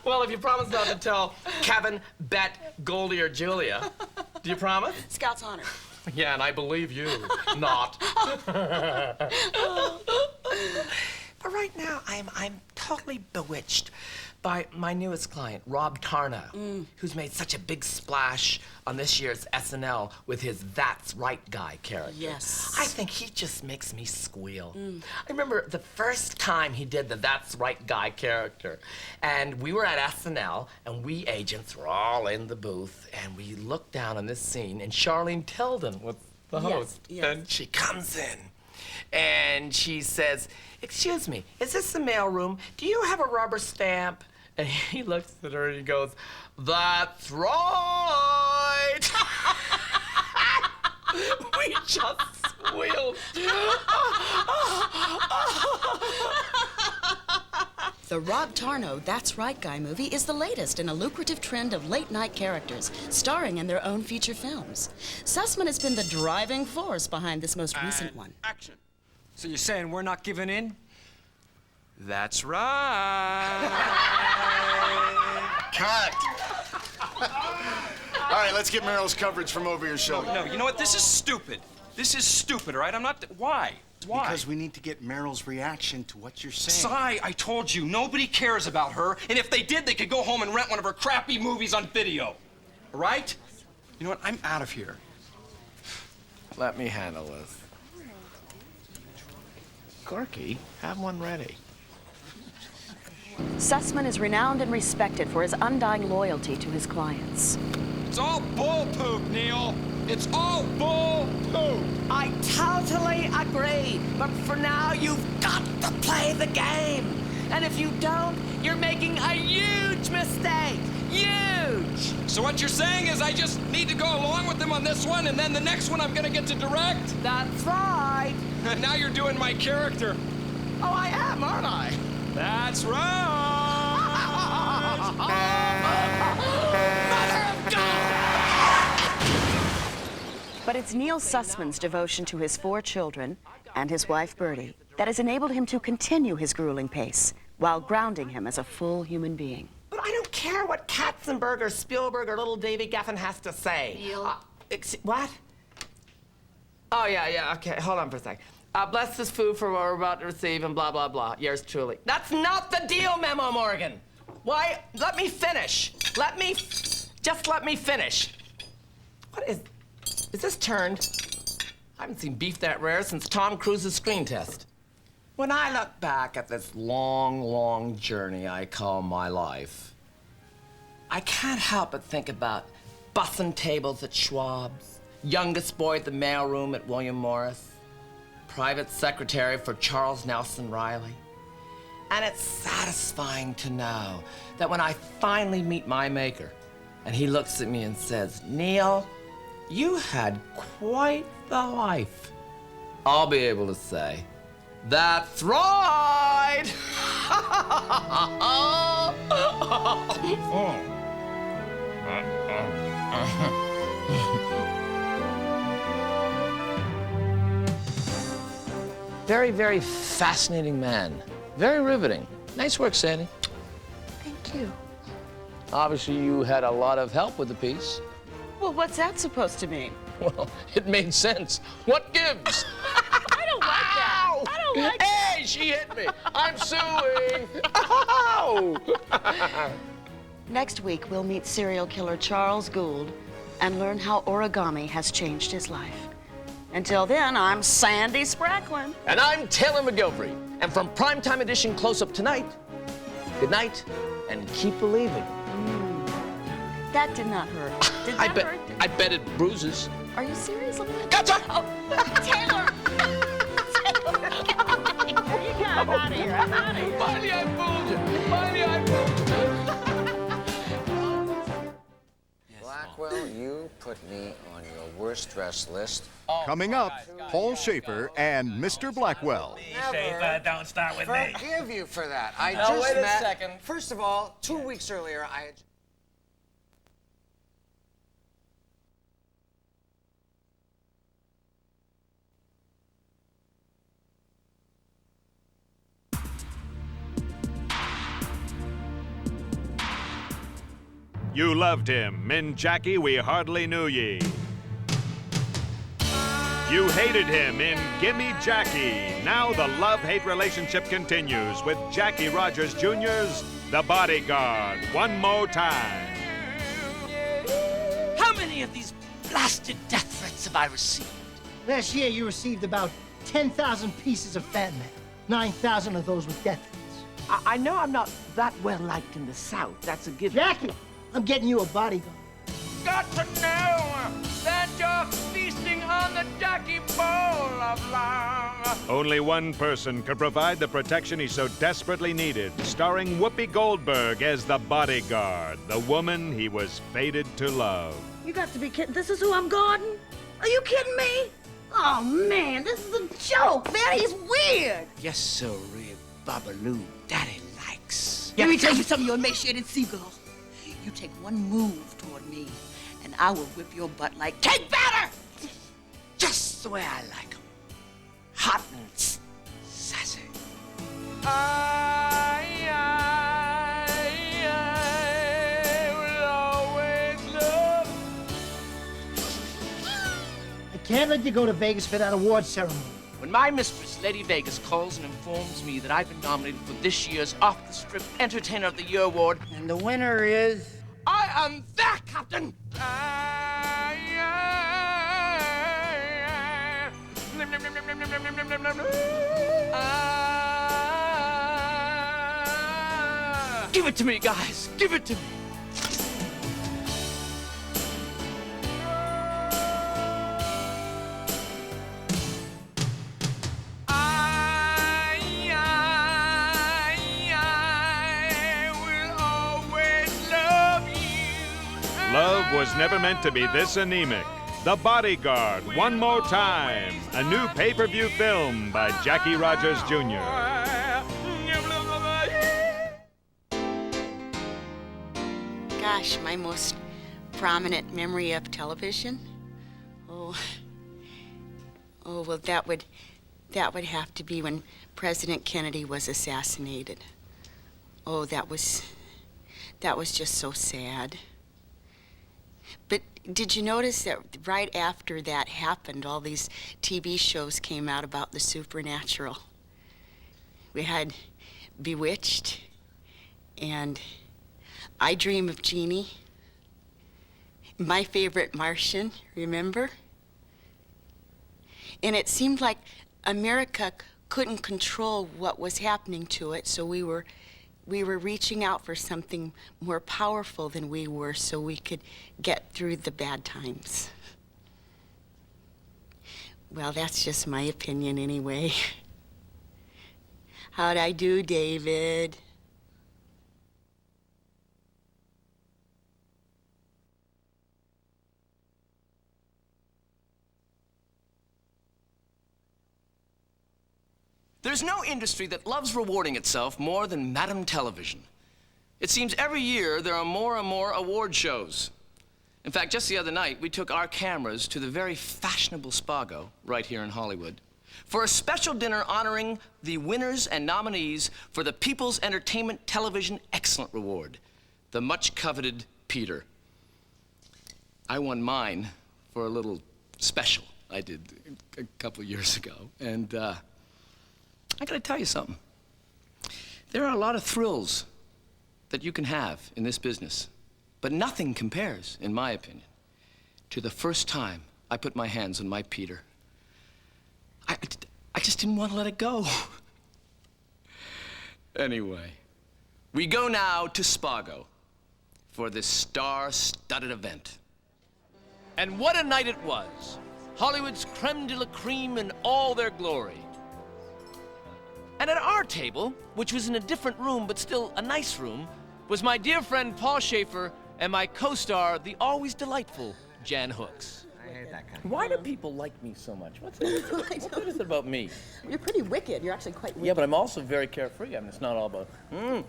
Well, if you promise not to tell Kevin, Bet, Goldie, or Julia, do you promise? Scout's honor. Yeah, and I believe you. Not. But right now, I'm totally bewitched by my newest client, Rob Tarnow, who's made such a big splash on this year's SNL with his That's Right Guy character. Yes. I think he just makes me squeal. I remember the first time he did the That's Right Guy character, and we were at SNL, and we agents were all in the booth, and we looked down on this scene, and Charlene Tilden was the host. Yes. And she comes in, and she says, "Excuse me, is this the mailroom? Do you have a rubber stamp?" And he looks at her and he goes, "That's right!" We just squealed. The Rob Tarnow That's Right Guy movie is the latest in a lucrative trend of late-night characters starring in their own feature films. Sussman has been the driving force behind this most recent one. Action. So you're saying we're not giving in? That's right. Cut. All right, let's get Meryl's coverage from over your shoulder. No, you know what? This is stupid. This is stupid, all right? I'm not... Why? Why? Because we need to get Meryl's reaction to what you're saying. Si, I told you, nobody cares about her, and if they did, they could go home and rent one of her crappy movies on video. All right? You know what? I'm out of here. Let me handle this. Corky, have one ready. Sussman is renowned and respected for his undying loyalty to his clients. It's all bull poop, Neil. It's all bull poop. I totally agree. But for now, you've got to play the game. And if you don't, you're making a huge mistake. Huge. So what you're saying is I just need to go along with them on this one, and then the next one I'm gonna get to direct? That's right. And now you're doing my character. Oh, I am, aren't I? That's right. But it's Neil Sussman's devotion to his 4 children and his wife Birdie that has enabled him to continue his grueling pace while grounding him as a full human being. But I don't care what Katzenberg or Spielberg or little Davy Geffen has to say. Neil. What? Oh, yeah, okay, hold on for a sec. Bless this food for what we're about to receive and blah, blah, blah. Yours truly. That's not the deal, Memo Morgan. Why? Let me finish. Just let me finish. What is this turned? I haven't seen beef that rare since Tom Cruise's screen test. When I look back at this long, long journey I call my life, I can't help but think about bussin' tables at Schwab's, youngest boy at the mailroom at William Morris, private secretary for Charles Nelson Riley. And it's satisfying to know that when I finally meet my maker, and he looks at me and says, Neil, you had quite the life, I'll be able to say, that's right! Very, very fascinating man. Very riveting. Nice work, Sandy. Thank you. Obviously, you had a lot of help with the piece. Well, what's that supposed to mean? Well, it made sense. What gives? I don't like that. I don't like Hey, she hit me. I'm suing. Ow! Next week, we'll meet serial killer Charles Gould and learn how origami has changed his life. Until then, I'm Sandy Spracklin. And I'm Taylor McGilvery. And from Primetime Edition Close Up Tonight, good night and keep believing. That did not hurt. Did that hurt? I bet it bruises. Are you serious? Gotcha! Oh, Taylor! There you go. I'm out of here. I'm out of here. Finally, I fooled you. Finally, I fooled you. Blackwell, you put me on your worst dress list. Coming up, Paul Schaefer and Mr. Blackwell. Schaefer, don't start with me. Forgive you for that. I Now, just wait a met. second. First of all, 2 weeks earlier, I had. You loved him. In Jackie, We Hardly Knew Ye. You hated him in Gimme Jackie. Now the love-hate relationship continues with Jackie Rogers Jr.'s The Bodyguard. One more time. How many of these blasted death threats have I received? Last year, you received about 10,000 pieces of fan mail. 9,000 of those with death threats. I know I'm not that well liked in the South. That's a given. Jackie, I'm getting you a bodyguard. Got to know that you're feasting on the Jackie bowl of love. Only one person could provide the protection he so desperately needed, starring Whoopi Goldberg as the bodyguard, the woman he was fated to love. You got to be kidding. This is who I'm guarding? Are you kidding me? Oh, man, this is a joke, man. He's weird. Yes, sirree, Babaloo, Daddy likes. Let me tell you something, you emaciated seagull. You take one move toward me, and I will whip your butt like cake batter! Just the way I like 'em. Hot and sassy. I will always love. I can't let you go to Vegas for that award ceremony. When my mistress, Lady Vegas, calls and informs me that I've been nominated for this year's Off-the-Strip Entertainer of the Year award, and the winner is... I am their captain! Give it to me, guys. Give it to me. Love was never meant to be this anemic. The Bodyguard, one more time. A new pay-per-view film by Jackie Rogers Jr. Gosh, my most prominent memory of television? Oh, well, that would have to be when President Kennedy was assassinated. Oh, that was just so sad. But did you notice that right after that happened, all these TV shows came out about the supernatural? We had Bewitched and I Dream of Jeannie, My Favorite Martian, remember? And it seemed like America couldn't control what was happening to it, so we were reaching out for something more powerful than we were so we could get through the bad times. Well, that's just my opinion anyway. How'd I do, David? There's no industry that loves rewarding itself more than Madame Television. It seems every year there are more and more award shows. In fact, just the other night, we took our cameras to the very fashionable Spago, right here in Hollywood, for a special dinner honoring the winners and nominees for the People's Entertainment Television Excellent Award, the much-coveted Peter. I won mine for a little special I did a couple years ago, and I gotta tell you something. There are a lot of thrills that you can have in this business, but nothing compares, in my opinion, to the first time I put my hands on my Peter. I just didn't want to let it go. Anyway, we go now to Spago for this star-studded event. And what a night it was. Hollywood's creme de la creme in all their glory. And at our table, which was in a different room, but still a nice room, was my dear friend Paul Schaefer and my co-star, the always delightful Jan Hooks. I hate that kind Why do people like me so much? What is it about me? You're pretty wicked. You're actually quite wicked. Yeah, but I'm also very carefree. I mean, it's not all about, Oh,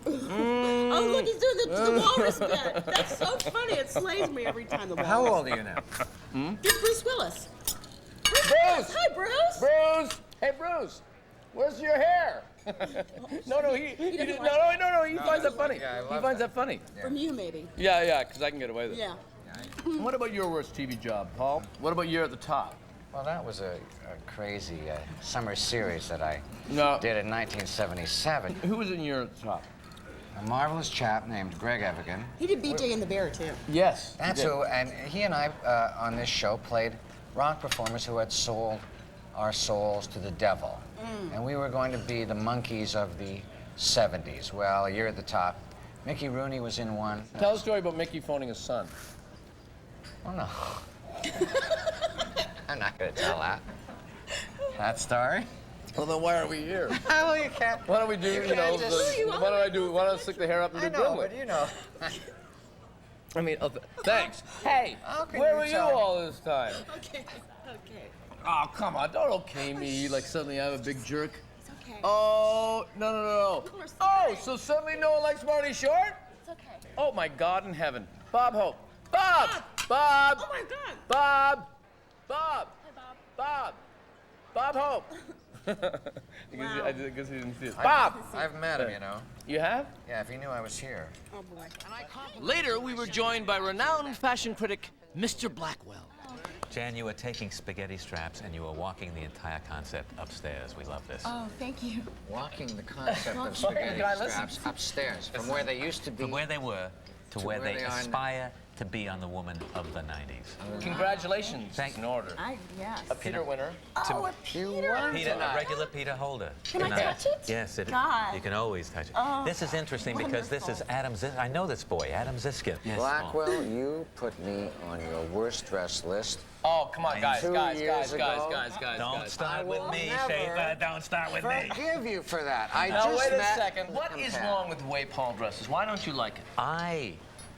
look, he's doing the walrus bit. That's so funny. It slays me every time the walrus. How old are you now? It's Bruce Willis. Bruce! Hi, Bruce! Bruce! Hey, Bruce! Where's your hair? No, he finds that funny. He finds that funny. From you, maybe. Yeah, because I can get away with it. Yeah. What about your worst TV job, Paul? What about you at the top? Well, that was a crazy summer series that I did in 1977. Who was in your top? A marvelous chap named Greg Evigan. He did BJ and the Bear, too. Yes. That's who, and he and I, on this show, played rock performers who had sold our souls to the devil. And we were going to be the monkeys of the 70s. Well, you're at the top. Mickey Rooney was in one. Tell a story about Mickey phoning his son. Oh, no. I'm not going to tell that story. Well, then why are we here? Well, you can't. Why don't we do, why don't I stick the hair up and do Grimley? But you know. I mean, thanks. Hey, where were you all this time? Okay. Oh, come on, don't okay me like suddenly I'm a big jerk. It's okay. Oh, no. Oh, so suddenly no one likes Marty Short? It's okay. Oh, my God in heaven. Bob Hope. Bob! Oh, my God. Bob! Hi, Bob. Bob Hope. Wow. I guess he didn't see it. Bob! I've met him, you know. You have? Yeah, if he knew I was here. Oh, boy. Later, we were joined by renowned fashion critic, Mr. Blackwell. Jan, you were taking spaghetti straps and you were walking the entire concept upstairs. We love this. Oh, thank you. Walking the concept of spaghetti straps upstairs from where they used to be. From where they were to where they aspire to be on the woman of the 90s. Congratulations. In order. Yes. A Peter winner. Oh, a Peter. Peter, a regular Peter holder. Can I touch it? Yes, God. You can always touch it. Oh, this is interesting because this is Adam Ziskin. I know this boy, Adam Ziskin. Yes, Blackwell, you put me on your worst dressed list. Oh, come on, guys. Don't start with me, Schaefer. Don't start with me. Forgive you for that. Now, wait a second. What is wrong with the way Paul dresses? Why don't you like it? I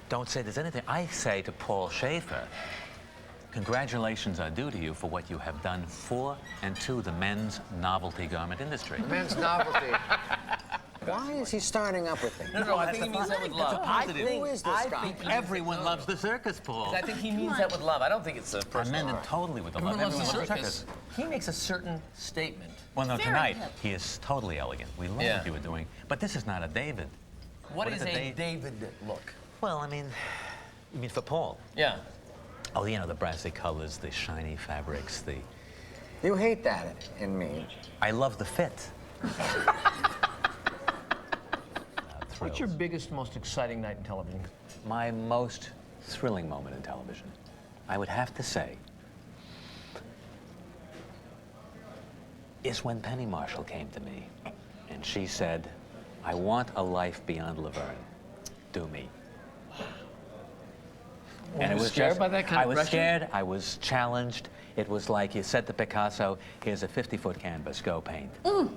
don't say there's anything. I say to Paul Schaefer, congratulations are due to you for what you have done for and to the men's novelty garment industry. The men's novelty. Why is he starting up with me? No, I think he means that with love. Who is this guy? Everyone loves the circus, Paul. I think he means that with love. I don't think it's a personal. I meant it totally with the love. Everyone loves the Everyone circus. He makes a certain statement. Well, no, Very tonight hip. he is totally elegant. We love what you were doing. But this is not a David. What is a David look? Well, I mean for Paul? Yeah. Oh, you know, the brassy colors, the shiny fabrics, the... You hate that in me. I love the fit. What's your biggest, most exciting night in television? My most thrilling moment in television, I would have to say, is when Penny Marshall came to me and she said, I want a life beyond Laverne. Do me. And it was scared by that kind of I was pressure? scared, I was challenged, It was like you said to Picasso, here's a 50-foot canvas, go paint. Mm.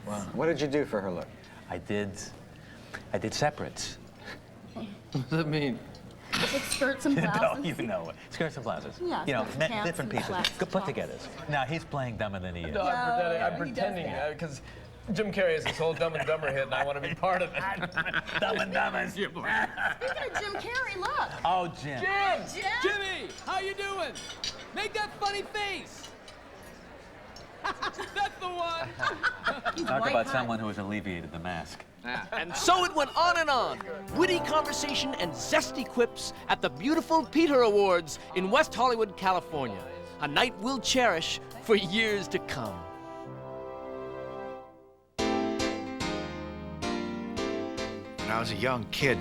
Wow. What did you do for her look? I did separates. What does that mean? Is it skirts and No, blouses? you know it. Skirts and blouses. Yeah, you know, skirts, pants, different and pieces. slacks, Good put togethers. Now he's playing dumber than he is. No, I'm pretending that. because Jim Carrey has this whole Dumb and Dumber hit, and I want to be part of it. Dumb and Dumbers. Speaking of Jim Carrey, look. Oh, Jim. Jim! Jimmy, how you doing? Make that funny face. That's the one. Talk about someone who has alleviated the mask. And so it went on and on. Witty conversation and zesty quips at the beautiful Peter Awards in West Hollywood, California. A night we'll cherish for years to come. When I was a young kid,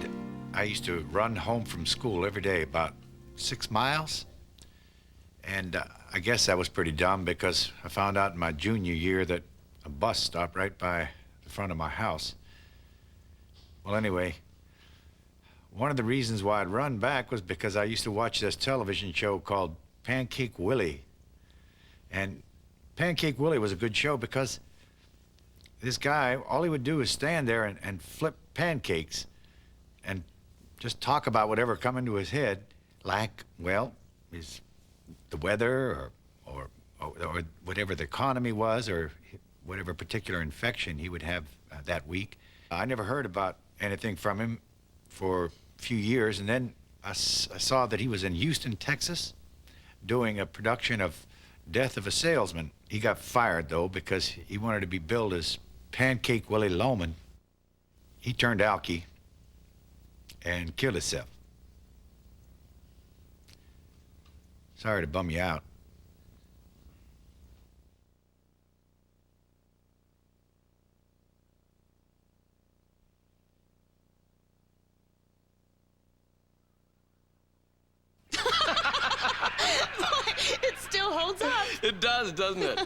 I used to run home from school every day, about 6 miles. And I guess that was pretty dumb because I found out in my junior year that a bus stopped right by the front of my house. Well, anyway, one of the reasons why I'd run back was because I used to watch this television show called Pancake Willie. And Pancake Willie was a good show because this guy, all he would do is stand there and flip pancakes and just talk about whatever come into his head, like, well, the weather or whatever the economy was or whatever particular infection he would have that week. I never heard about anything from him for a few years, and then I saw that he was in Houston, Texas, doing a production of Death of a Salesman. He got fired, though, because he wanted to be billed as Pancake Willie Loman. He turned alky and killed himself. Sorry to bum you out. It still holds up. It does, doesn't it?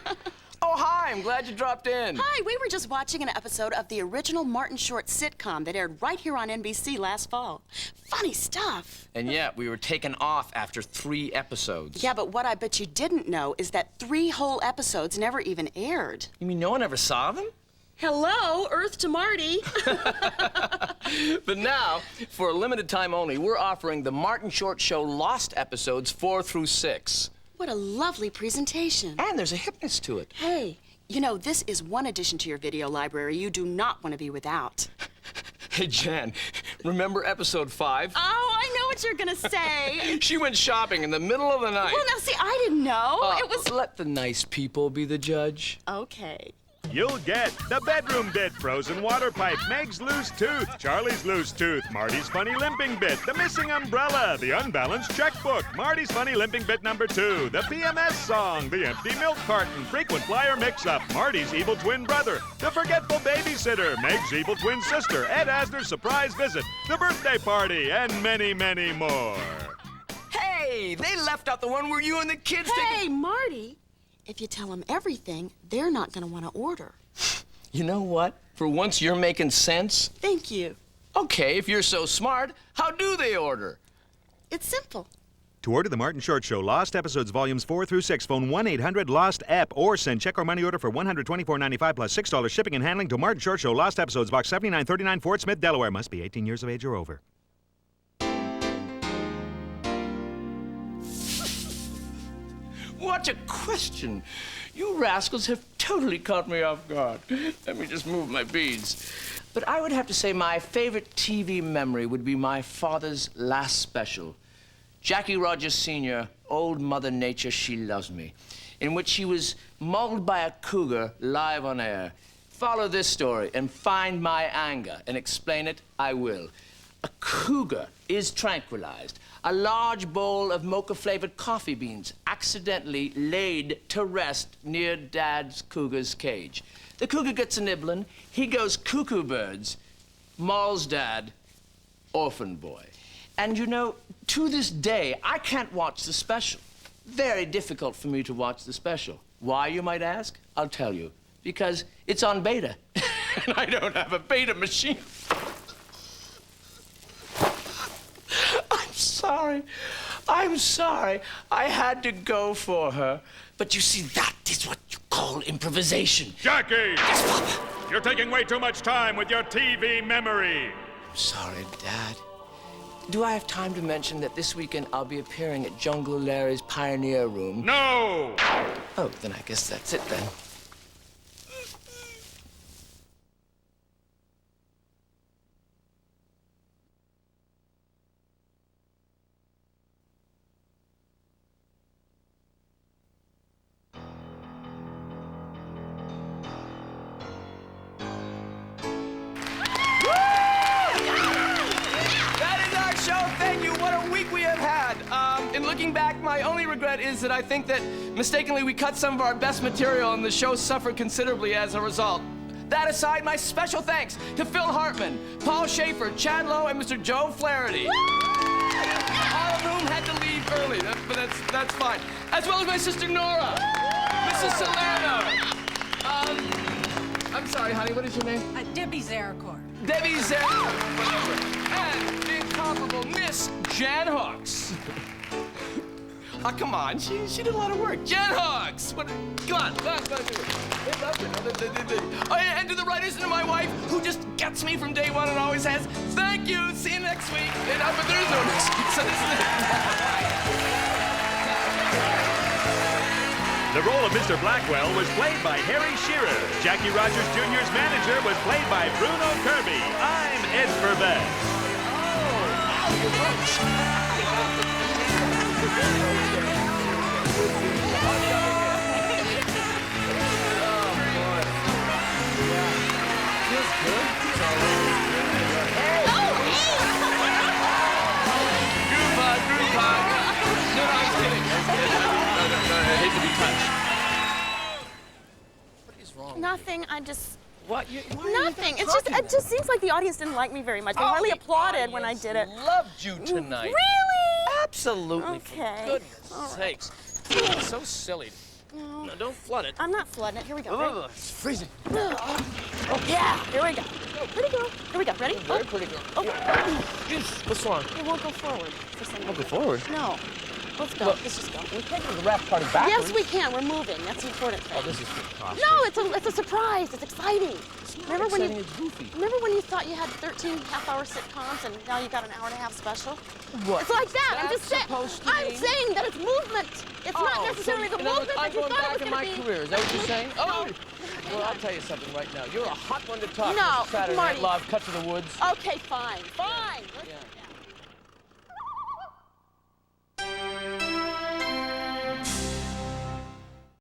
Oh, hi, I'm glad you dropped in. Hi, we were just watching an episode of the original Martin Short sitcom that aired right here on NBC last fall. Funny stuff. And yet, we were taken off after 3 episodes. Yeah, but what I bet you didn't know is that 3 whole episodes never even aired. You mean no one ever saw them? Hello, Earth to Marty. But now, for a limited time only, we're offering the Martin Short Show Lost episodes 4 through 6. What a lovely presentation. And there's a hypnotist to it. Hey, you know, this is one addition to your video library you do not want to be without. Hey, Jan, remember episode 5? Oh, I know what you're gonna say. She went shopping in the middle of the night. Well, now, see, I didn't know. It was... Let the nice people be the judge. Okay. You'll get the bedroom bit, frozen water pipe, Meg's loose tooth, Charlie's loose tooth, Marty's funny limping bit, the missing umbrella, the unbalanced checkbook, Marty's funny limping bit number 2, the PMS song, the empty milk carton, frequent flyer mix-up, Marty's evil twin brother, the forgetful babysitter, Meg's evil twin sister, Ed Asner's surprise visit, the birthday party, and many, many more. Hey, they left out the one where you and the kids Hey, Marty. If you tell them everything, they're not going to want to order. You know what? For once you're making sense. Thank you. Okay, if you're so smart, how do they order? It's simple. To order the Martin Short Show Lost episodes volumes 4 through 6, phone 1-800-LOST-EP or send check or money order for $124.95 plus $6 shipping and handling to Martin Short Show Lost episodes, box 7939, Fort Smith, Delaware. Must be 18 years of age or over. What a question! You rascals have totally caught me off guard. Let me just move my beads. But I would have to say my favorite TV memory would be my father's last special, Jackie Rogers Sr., Old Mother Nature, She Loves Me, in which he was mauled by a cougar live on air. Follow this story and find my anger and explain it, I will. A cougar is tranquilized. A large bowl of mocha-flavored coffee beans accidentally laid to rest near Dad's cougar's cage. The cougar gets a nibblin', he goes cuckoo birds, mauls Dad, orphan boy. And you know, to this day, I can't watch the special. Very difficult for me to watch the special. Why, you might ask? I'll tell you. Because it's on beta, and I don't have a beta machine. I'm sorry. I'm sorry. I had to go for her. But you see, that is what you call improvisation. Jackie! Yes, Papa. You're taking way too much time with your TV memory. I'm sorry, Dad. Do I have time to mention that this weekend I'll be appearing at Jungle Larry's Pioneer Room? No! Oh, then I guess that's it then. In looking back, my only regret is that I think that mistakenly we cut some of our best material and the show suffered considerably as a result. That aside, my special thanks to Phil Hartman, Paul Schaefer, Chad Lowe, and Mr. Joe Flaherty. All of whom had to leave early, but that's fine. As well as my sister Nora, Mrs. Salerno. I'm sorry, honey, what is your name? Debbie Zaracore. Debbie Zaracore, whatever. And the incomparable Miss Jan Hawks. Oh, come on, she did a lot of work. Jan Hawks! What? Come on, let's do it. Oh, yeah, and to the writers and to my wife, who just gets me from day one and always has, thank you, see you next week. But there is no next week, so this is it. The role of Mr. Blackwell was played by Harry Shearer. Jackie Rogers Jr.'s manager was played by Bruno Kirby. I'm Ed Forbes. I hate to be touched. What is wrong? Nothing. I just. What? Nothing. It just seems like the audience didn't like me very much. They hardly applauded when I did it. Loved you tonight. Really? Absolutely. Okay. For goodness sakes. So silly. No, don't flood it. I'm not flooding it. Here we go. Oh, it's freezing. Oh, yeah. Here we go. Pretty girl. Here we go. Ready? Very pretty girl. Oh. What's wrong? It won't go forward. For some reason. Won't go forward? No. Let's go. Look, Let's just go. We can't go to the rap party backwards. Yes, we can. We're moving. That's the important thing. Oh, this is fantastic. No, it's a surprise. It's exciting. Remember when Exciting, it's goofy. Remember when you thought you had 13 half-hour sitcoms and now you got an hour-and-a-half special? What? It's like that. I'm That's just saying. supposed to I'm mean? saying that it's movement. It's not necessarily the movement that you thought it was in going my to be. career. Is that what you're saying? Oh. Well, I'll tell you something right now. You're a hot one to talk. No, Saturday Marty. Night Live, Cut to the Woods. Okay, fine. Fine. Yeah.